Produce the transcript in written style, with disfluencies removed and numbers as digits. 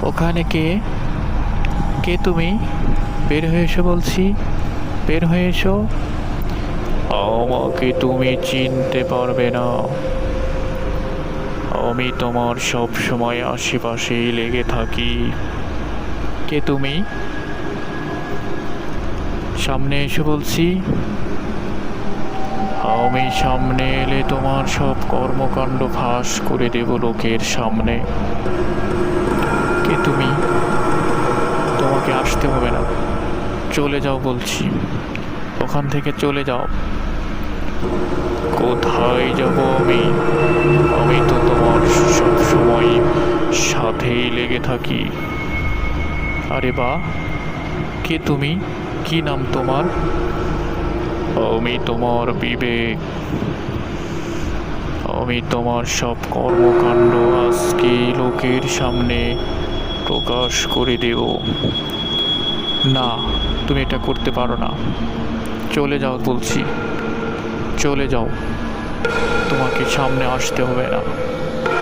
ওখানে কে? কে তুমি? বের হয়ে এসো বলছি, বের হয়ে এসো। আমাকে তুমি চিনতে পারবে না। আমি তোমার সব সময় আশেপাশেই লেগে থাকি। কে তুমি? সামনে এসো বলছি। আমি সামনে এলে তোমার সব কর্মকাণ্ড ফাঁস করে দেব লোকের সামনে। কে তুমি? তোমাকে আসতে হবে না, চলে যাও বলছি, ওখান থেকে চলে যাও। কোথায় যাব আমি? আমি তো তোমার সব সময় সাথেই লেগে থাকি। আরে বাহ, কে তুমি? কি নাম তোমার? আমি তোমার বিবেক। আমি তোমার সব কর্মকাণ্ড আজকে লোকের সামনে প্রকাশ করে দেব। না, তুমি এটা করতে পারো না, চলে যাও বলছি, চলে যাও, তোমাকে সামনে আসতে হবে না।